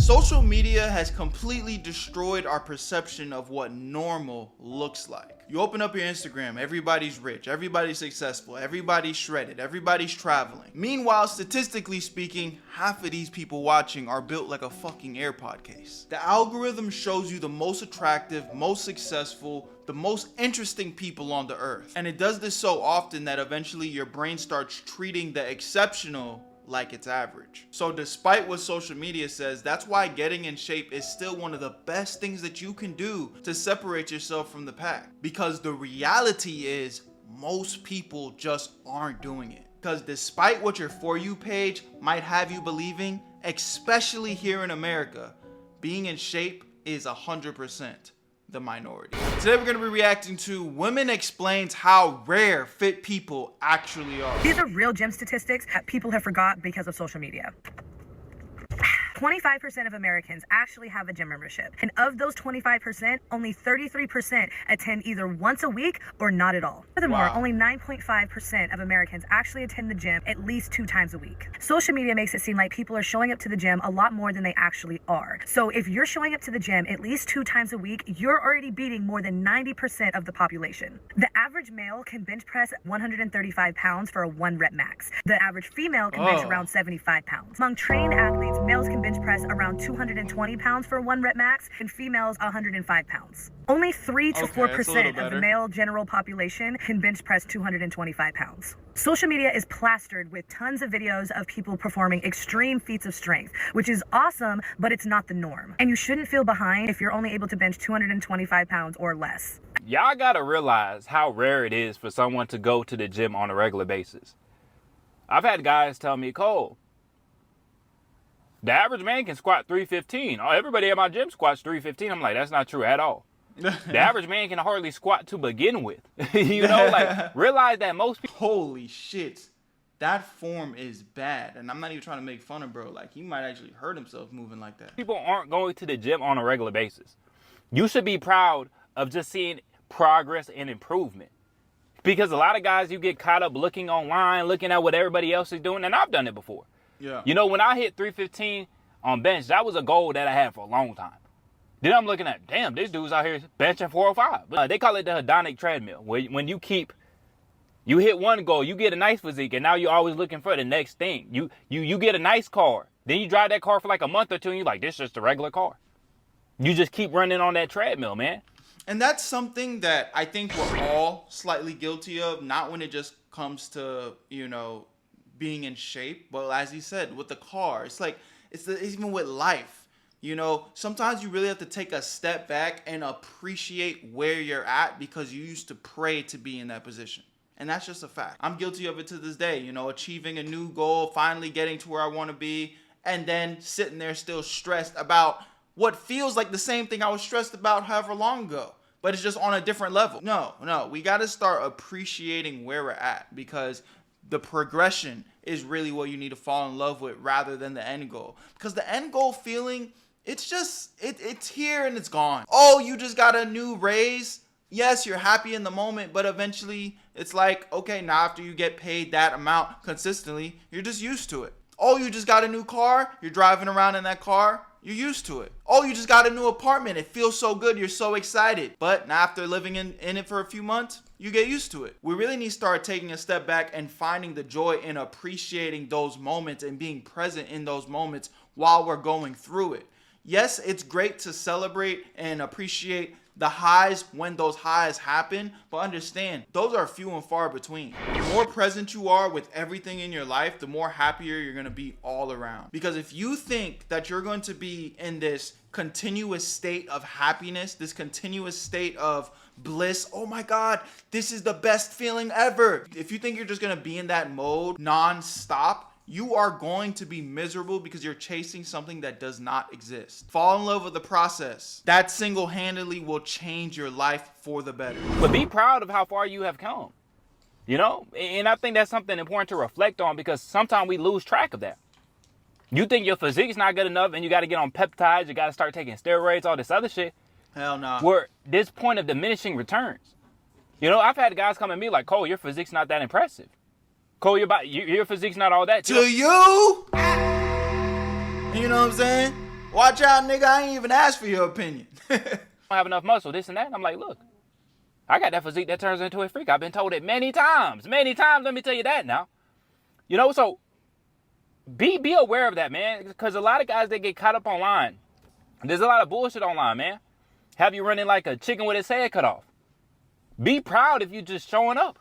Social media has completely destroyed our perception of what normal looks like. You open up your Instagram, everybody's rich, everybody's successful, everybody's shredded, everybody's traveling. Meanwhile, statistically speaking, half of these people watching are built like a fucking AirPod case. The algorithm shows you the most attractive, most successful, the most interesting people on the earth. And it does this so often that eventually your brain starts treating the exceptional like it's average. So despite what social media says, that's why getting in shape is still one of the best things that you can do to separate yourself from the pack. Because the reality is most people just aren't doing it. Because despite what your For You page might have you believing, especially here in America, being in shape is 100% the minority. Today we're going to be reacting to Women Explains How Rare Fit People Actually Are. These are real gym statistics that people have forgot because of social media. 25% of Americans actually have a gym membership. And of those 25%, only 33% attend either once a week or not at all. Furthermore, only 9.5% of Americans actually attend the gym at least 2 times a week. Social media makes it seem like people are showing up to the gym a lot more than they actually are. So if you're showing up to the gym at least 2 times a week, you're already beating more than 90% of the population. The average male can bench press 135 pounds for a 1 rep max. The average female can bench around 75 pounds. Among trained athletes, males can bench press around 220 pounds for a 1 rep max, and females 105 pounds. Only 3 to 4% of the male general population can bench press 225 pounds. Social media is plastered with tons of videos of people performing extreme feats of strength, which is awesome, but it's not the norm. And you shouldn't feel behind if you're only able to bench 225 pounds or less. Y'all gotta realize how rare it is for someone to go to the gym on a regular basis. I've had guys tell me, Cole, the average man can squat 315. Oh, everybody at my gym squats 315. I'm like, that's not true at all. The average man can hardly squat to begin with. You know, like, realize that most people... Holy shit. That form is bad. And I'm not even trying to make fun of bro. Like, he might actually hurt himself moving like that. People aren't going to the gym on a regular basis. You should be proud of just seeing progress and improvement. Because a lot of guys, you get caught up looking online, looking at what everybody else is doing. And I've done it before. Yeah. You know, when I hit 315 on bench, that was a goal that I had for a long time. Then I'm looking at, damn, this dude's out here benching 405. They call it the hedonic treadmill. When you hit one goal, you get a nice physique, and now you're always looking for the next thing. You get a nice car. Then you drive that car for like a month or two, and you're like, this is just a regular car. You just keep running on that treadmill, man. And that's something that I think we're all slightly guilty of, not when it just comes to, you know, being in shape, but as you said, with the car, it's like, it's even with life, you know, sometimes you really have to take a step back and appreciate where you're at because you used to pray to be in that position. And that's just a fact. I'm guilty of it to this day, you know, achieving a new goal, finally getting to where I want to be, and then sitting there still stressed about what feels like the same thing I was stressed about however long ago, but it's just on a different level. No, we got to start appreciating where we're at, because the progression is really what you need to fall in love with rather than the end goal. Because the end goal feeling, it's just, it's here and it's gone. Oh, you just got a new raise. Yes, you're happy in the moment, but eventually it's like, okay, now after you get paid that amount consistently, you're just used to it. Oh, you just got a new car. You're driving around in that car. You're used to it. Oh, you just got a new apartment. It feels so good. You're so excited. But now after living in it for a few months, you get used to it. We really need to start taking a step back and finding the joy in appreciating those moments and being present in those moments while we're going through it. Yes, it's great to celebrate and appreciate the highs when those highs happen, but understand, those are few and far between. The more present you are with everything in your life, the more happier you're going to be all around. Because if you think that you're going to be in this continuous state of happiness, this continuous state of bliss, oh my God, this is the best feeling ever. If you think you're just going to be in that mode non-stop, you are going to be miserable because you're chasing something that does not exist. Fall in love with the process. That single-handedly will change your life for the better. But be proud of how far you have come. You know, and I think that's something important to reflect on, because sometimes we lose track of that. You think your physique's not good enough and you got to get on peptides, you got to start taking steroids, all this other shit. Hell no. Where this point of diminishing returns. You know, I've had guys come at me like, Cole, your physique's not that impressive. Cole, your physique's not all that. To you? You know what I'm saying? Watch out, nigga. I ain't even asked for your opinion. I don't have enough muscle, this and that. I'm like, look, I got that physique that turns into a freak. I've been told it many times. Many times, let me tell you that now. You know, so be aware of that, man. Because a lot of guys, they get caught up online. There's a lot of bullshit online, man. Have you running like a chicken with its head cut off. Be proud if you're just showing up.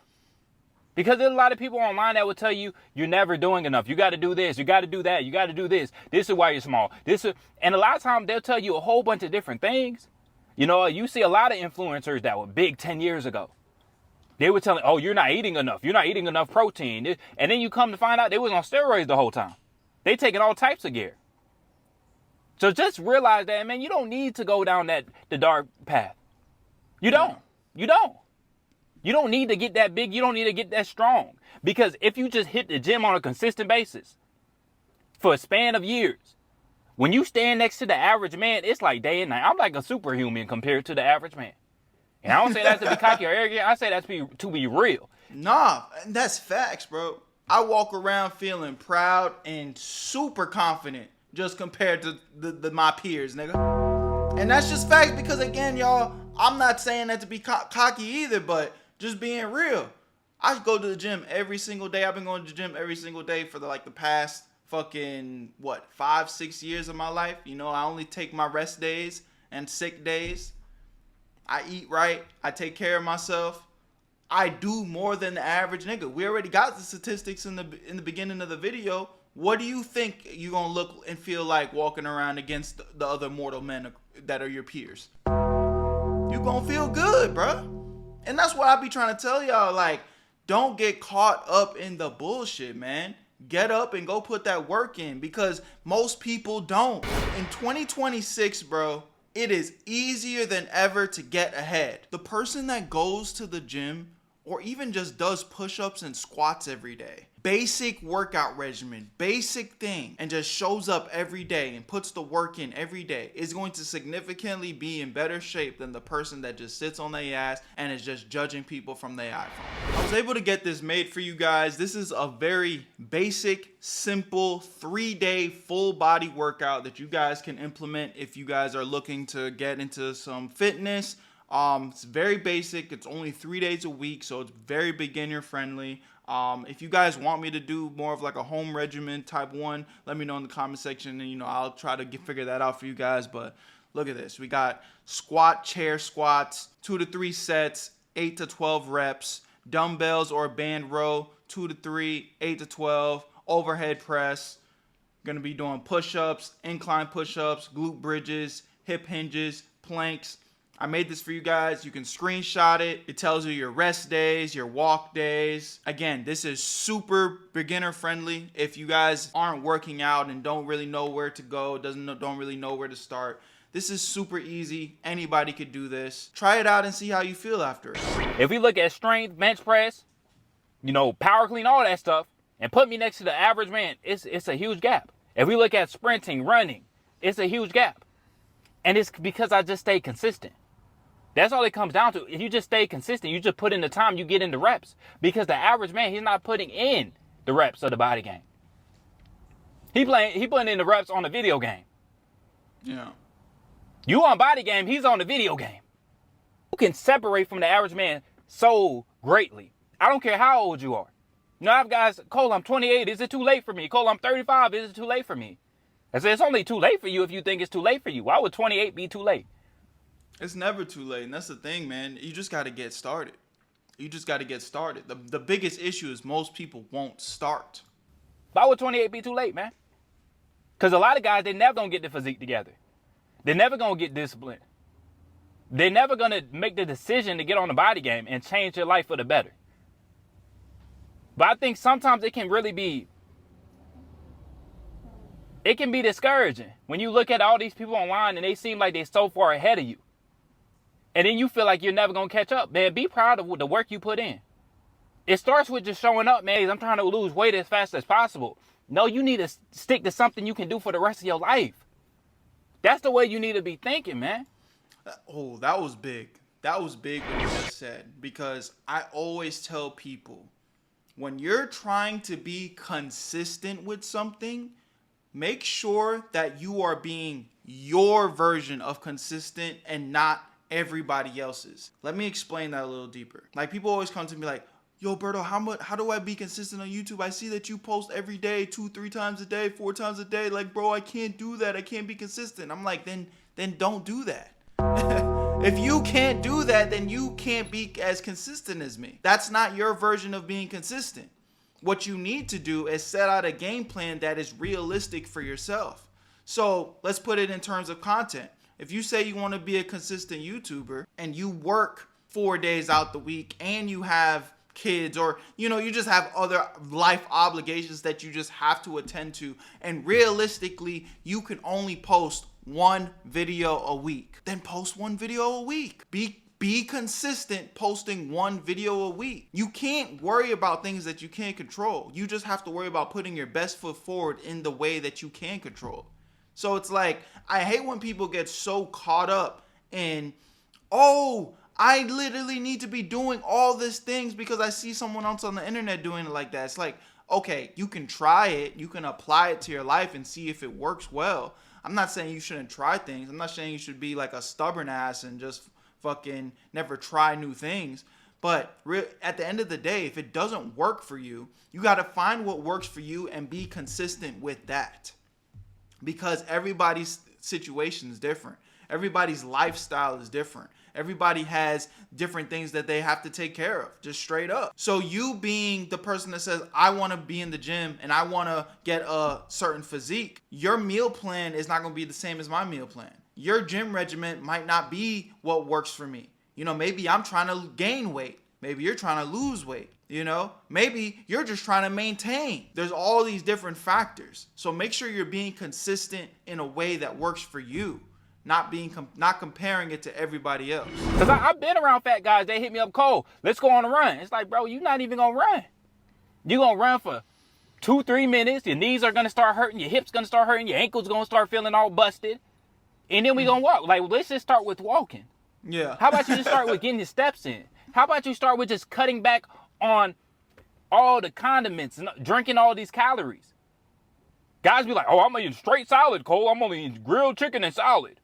Because there's a lot of people online that will tell you you're never doing enough. You got to do this. You got to do that. You got to do this. This is why you're small. And a lot of times they'll tell you a whole bunch of different things. You know, you see a lot of influencers that were big 10 years ago. They were telling, oh, you're not eating enough. You're not eating enough protein. And then you come to find out they was on steroids the whole time. They taking all types of gear. So just realize that, man, you don't need to go down the dark path. You don't. You don't. You don't need to get that big. You don't need to get that strong. Because if you just hit the gym on a consistent basis for a span of years, when you stand next to the average man, it's like day and night. I'm like a superhuman compared to the average man. And I don't say that to be cocky or arrogant. I say that to be real. Nah, that's facts, bro. I walk around feeling proud and super confident just compared to my peers, nigga. And that's just facts because, again, y'all, I'm not saying that to be cocky either, but just being real. I go to the gym every single day. I've been going to the gym every single day for the past fucking 5-6 years of my life. You know, I only take my rest days and sick days. I eat right. I take care of myself. I do more than the average nigga. We already got the statistics in the beginning of the video. What do you think you're gonna look and feel like walking around against the other mortal men that are your peers? You gonna feel good, bruh. And that's what I be trying to tell y'all. Like, don't get caught up in the bullshit, man. Get up and go put that work in because most people don't. In 2026, bro, it is easier than ever to get ahead. The person that goes to the gym or even just does push-ups and squats every day, basic workout regimen, basic thing, and just shows up every day and puts the work in every day is going to significantly be in better shape than the person that just sits on their ass and is just judging people from their iPhone. I was able to get this made for you guys. This is a very basic, simple 3-day full body workout that you guys can implement if you guys are looking to get into some fitness. It's very basic. It's only 3 days a week, so it's very beginner friendly. If you guys want me to do more of like a home regimen type one, let me know in the comment section, and I'll try to figure that out for you guys. But look at this. We got chair squats, 2 to 3 sets, 8 to 12 reps, dumbbells or band row, 2 to 3, 8 to 12, overhead press. Gonna be doing push-ups, incline push-ups, glute bridges, hip hinges, planks. I made this for you guys. You can screenshot it. It tells you your rest days, your walk days. Again, this is super beginner friendly. If you guys aren't working out and don't really know where to go, don't really know where to start, this is super easy. Anybody could do this. Try it out and see how you feel after it. If we look at strength, bench press, power clean, all that stuff, and put me next to the average man, it's a huge gap. If we look at sprinting, running, it's a huge gap. And it's because I just stay consistent. That's all it comes down to. If you just stay consistent, you just put in the time, you get in the reps. Because the average man, he's not putting in the reps of the body game. He putting in the reps on the video game. Yeah. You on body game, he's on the video game. You can separate from the average man so greatly. I don't care how old you are. I have guys, Cole, I'm 28. Is it too late for me? Cole, I'm 35. Is it too late for me? I said, it's only too late for you if you think it's too late for you. Why would 28 be too late? It's never too late, and that's the thing, man. You just got to get started. You just got to get started. The biggest issue is most people won't start. Why would 28 be too late, man? Because a lot of guys, they never going to get the physique together. They're never going to get disciplined. They're never going to make the decision to get on the body game and change their life for the better. But I think sometimes it can be discouraging when you look at all these people online and they seem like they're so far ahead of you. And then you feel like you're never going to catch up. Man, be proud of the work you put in. It starts with just showing up, man. I'm trying to lose weight as fast as possible. No, you need to stick to something you can do for the rest of your life. That's the way you need to be thinking, man. Oh, that was big. That was big what you just said. Because I always tell people, when you're trying to be consistent with something, make sure that you are being your version of consistent and not everybody else's. Let me explain that a little deeper. Like, people always come to me like, yo, Berto, how do I be consistent on YouTube? I see that you post every day, 2-3 times a day, 4 times a day. Like, bro, I can't do that. I can't be consistent. I'm like, then don't do that. If you can't do that, then you can't be as consistent as me. That's not your version of being consistent. What you need to do is set out a game plan that is realistic for yourself. So let's put it in terms of content. If you say you want to be a consistent YouTuber and you work 4 days out the week and you have kids, or you just have other life obligations that you just have to attend to, and realistically you can only post 1 video a week, then post 1 video a week. Be consistent posting 1 video a week. You can't worry about things that you can't control. You just have to worry about putting your best foot forward in the way that you can control. So it's like, I hate when people get so caught up in, oh, I literally need to be doing all these things because I see someone else on the internet doing it like that. It's like, okay, you can try it. You can apply it to your life and see if it works well. I'm not saying you shouldn't try things. I'm not saying you should be like a stubborn ass and just fucking never try new things. But at the end of the day, if it doesn't work for you, you got to find what works for you and be consistent with that. Because everybody's situation is different. Everybody's lifestyle is different. Everybody has different things that they have to take care of, just straight up. So you being the person that says, I want to be in the gym and I want to get a certain physique, your meal plan is not going to be the same as my meal plan. Your gym regimen might not be what works for me. Maybe I'm trying to gain weight. Maybe you're trying to lose weight. Maybe you're just trying to maintain. There's all these different factors. So make sure you're being consistent in a way that works for you. Not comparing it to everybody else. Because I've been around fat guys, they hit me up cold. Let's go on a run. It's like, bro, you're not even going to run. You're going to run for 2-3 minutes. Your knees are going to start hurting. Your hips going to start hurting. Your ankles going to start feeling all busted. And then we going to walk. Like, let's just start with walking. Yeah. How about you just start with getting your steps in? How about you start with just cutting back on all the condiments and drinking all these calories? Guys be like, oh, I'm eating straight salad, Cole. I'm only eating grilled chicken and salad.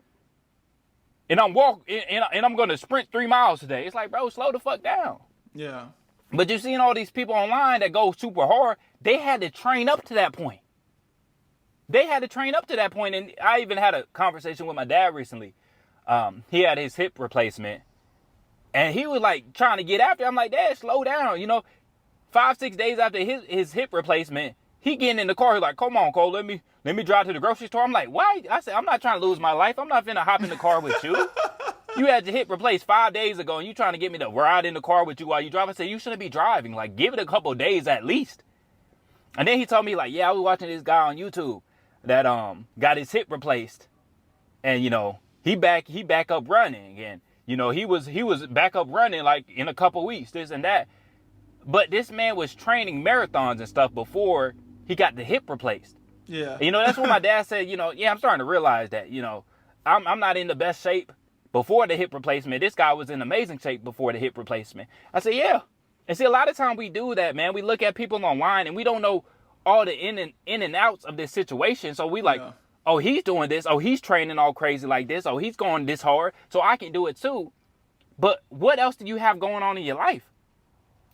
And I'm I'm going to sprint 3 miles today. It's like, bro, slow the fuck down. Yeah. But you're seeing all these people online that go super hard. They had to train up to that point. And I even had a conversation with my dad recently. He had his hip replacement. And he was like trying to get after it. I'm like, Dad, slow down. 5-6 days after his hip replacement, he getting in the car. He's like, come on, Cole, let me drive to the grocery store. I'm like, why? I said, I'm not trying to lose my life. I'm not finna hop in the car with you. You had your hip replaced 5 days ago, and you trying to get me to ride in the car with you while you drive. I said, you shouldn't be driving. Like, give it a couple of days at least. And then he told me, like, yeah, I was watching this guy on YouTube that got his hip replaced. And, he back up running. And, he was back up running, like, in a couple weeks, this and that. But this man was training marathons and stuff before he got the hip replaced. Yeah. That's what my dad said, I'm starting to realize that, I'm not in the best shape before the hip replacement. This guy was in amazing shape before the hip replacement. I said, yeah. And see, a lot of time we do that, man. We look at people online and we don't know all the in and outs of this situation. So we like, oh, he's doing this. Oh, he's training all crazy like this. Oh, he's going this hard. So I can do it too. But what else do you have going on in your life?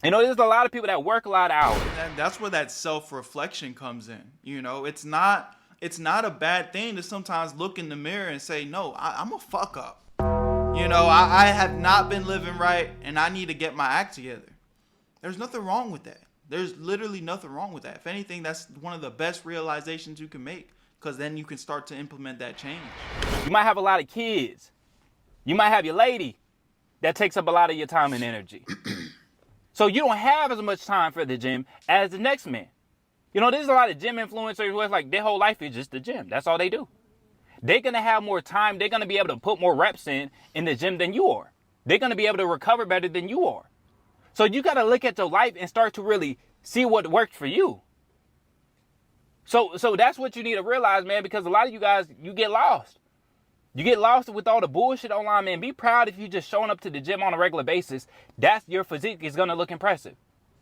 There's a lot of people that work a lot of hours. And that's where that self-reflection comes in. It's not a bad thing to sometimes look in the mirror and say, no, I'm a fuck up. I have not been living right and I need to get my act together. There's nothing wrong with that. There's literally nothing wrong with that. If anything, that's one of the best realizations you can make, because then you can start to implement that change. You might have a lot of kids. You might have your lady that takes up a lot of your time and energy. So you don't have as much time for the gym as the next man. There's a lot of gym influencers who it's like their whole life is just the gym. That's all they do. They're going to have more time. They're going to be able to put more reps in the gym than you are. They're going to be able to recover better than you are. So you got to look at your life and start to really see what worked for you. So that's what you need to realize, man, because a lot of you guys, you get lost. You get lost with all the bullshit online, man. Be proud if you just showing up to the gym on a regular basis. That's your physique is going to look impressive.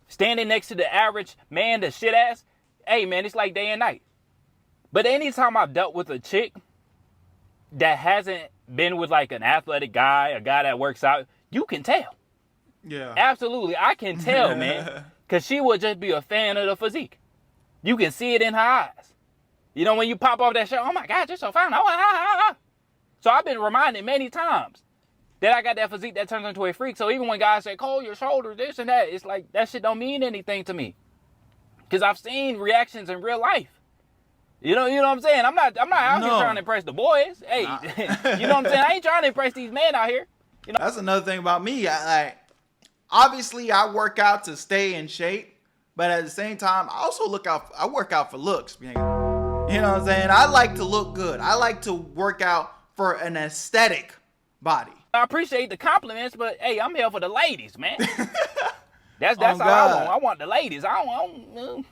Standing next to the average man, the shit ass, hey, man, it's like day and night. But anytime I've dealt with a chick that hasn't been with like an athletic guy, a guy that works out, you can tell. Yeah. Absolutely, I can tell, man. Because she would just be a fan of the physique. You can see it in her eyes. You know, when you pop off that show, oh my God, you're so fine. So I've been reminded many times that I got that physique that turns into a freak. So even when guys say, Cole, your shoulders, this and that, it's like, that shit don't mean anything to me. Because I've seen reactions in real life. You know what I'm saying? I'm not out here trying to impress the boys. Hey, you know what I'm saying? I ain't trying to impress these men out here. You know? That's another thing about me. Obviously, I work out to stay in shape, but at the same time, I work out for looks. You know what I'm saying? I like to look good. I like to work out for an aesthetic body. I appreciate the compliments, but hey, I'm here for the ladies, man. That's all God. I want. I want the ladies. I don't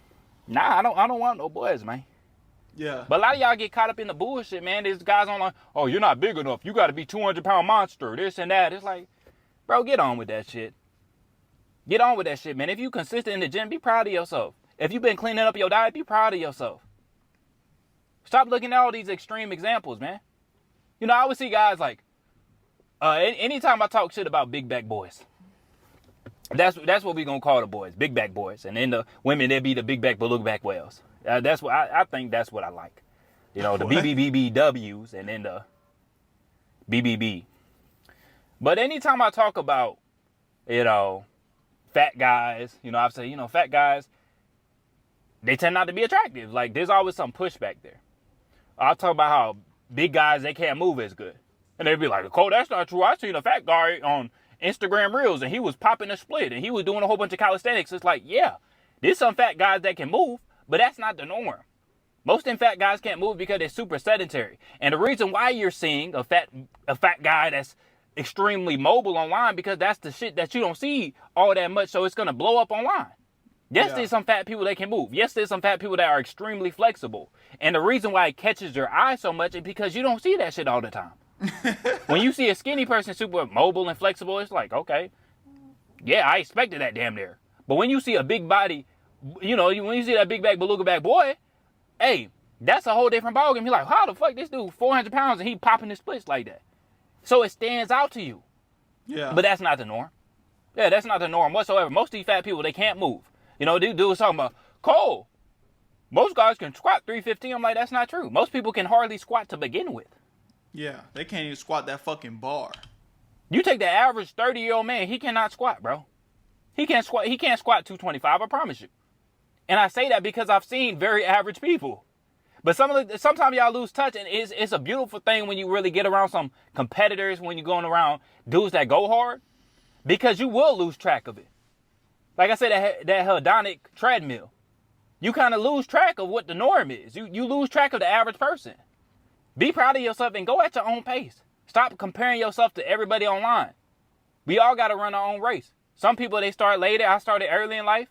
want no boys, man. Yeah. But a lot of y'all get caught up in the bullshit, man. There's guys on like, oh, you're not big enough. You got to be 200-pound monster, this and that. It's like, bro, get on with that shit. Get on with that shit, man. If you consistent in the gym, be proud of yourself. If you've been cleaning up your diet, be proud of yourself. Stop looking at all these extreme examples, man. You know, I always see guys like, anytime I talk shit about big back boys, that's what we gonna call the boys, big back boys. And then the women, they'll be the big back beluga back whales. That's what I think that's what I like. You know, the BBBBWs and then the BBB. But anytime I talk about, you know, fat guys, you know, I say, you know, fat guys, they tend not to be attractive. Like, there's always some pushback there. I'll talk about how big guys, they can't move as good. And they'd be like, Cole, that's not true. I seen a fat guy on Instagram Reels, and he was popping a split, and he was doing a whole bunch of calisthenics. It's like, yeah, there's some fat guys that can move, but that's not the norm. Most of them fat guys can't move because they're super sedentary. And the reason why you're seeing a fat guy that's extremely mobile online, because that's the shit that you don't see all that much, so it's going to blow up online. Yes, there's some fat people that can move. Yes, there's some fat people that are extremely flexible. And the reason why it catches your eye so much is because you don't see that shit all the time. When you see a skinny person super mobile and flexible, it's like, okay, yeah, I expected that damn near. But when you see a big body, you know, when you see that big back beluga back boy, hey, that's a whole different ballgame. You're like, how the fuck this dude 400 pounds and he popping his splits like that? So it stands out to you. Yeah. But that's not the norm. Yeah, that's not the norm whatsoever. Most of these fat people, they can't move. You know, dude was talking about, Cole, most guys can squat 315. I'm like, that's not true. Most people can hardly squat to begin with. Yeah, they can't even squat that fucking bar. You take the average 30-year-old man, he cannot squat, bro. He can't squat 225, I promise you. And I say that because I've seen very average people. But sometimes y'all lose touch, and it's a beautiful thing when you really get around some competitors, when you're going around dudes that go hard, because you will lose track of it. Like I said, that hedonic treadmill, you kind of lose track of what the norm is. You lose track of the average person. Be proud of yourself and go at your own pace. Stop comparing yourself to everybody online. We all got to run our own race. Some people, they start later. I started early in life.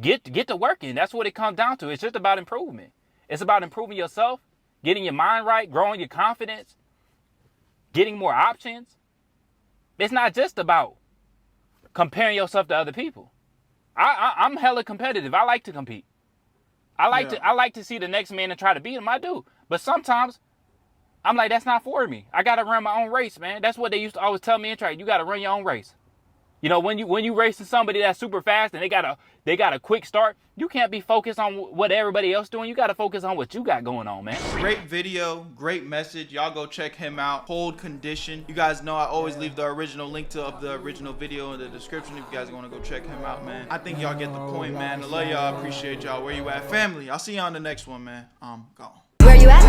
Get to working. That's what it comes down to. It's just about improvement. It's about improving yourself, getting your mind right, growing your confidence, getting more options. It's not just about comparing yourself to other people. I'm hella competitive. I like to compete. I like to see the next man and try to beat him. I do. But sometimes I'm like, that's not for me. I gotta run my own race, man. That's what they used to always tell me in track. You gotta run your own race. You know, when you racing somebody that's super fast and they got a quick start, you can't be focused on what everybody else doing. You gotta focus on what you got going on, man. Great video, great message. Y'all go check him out. Hold Condition. You guys know I always leave the original link of the original video in the description if you guys want to go check him out, man. I think y'all get the point, man. I love y'all. Appreciate y'all. Where you at, family? I'll see you on the next one, man. I'm gone. Where you at,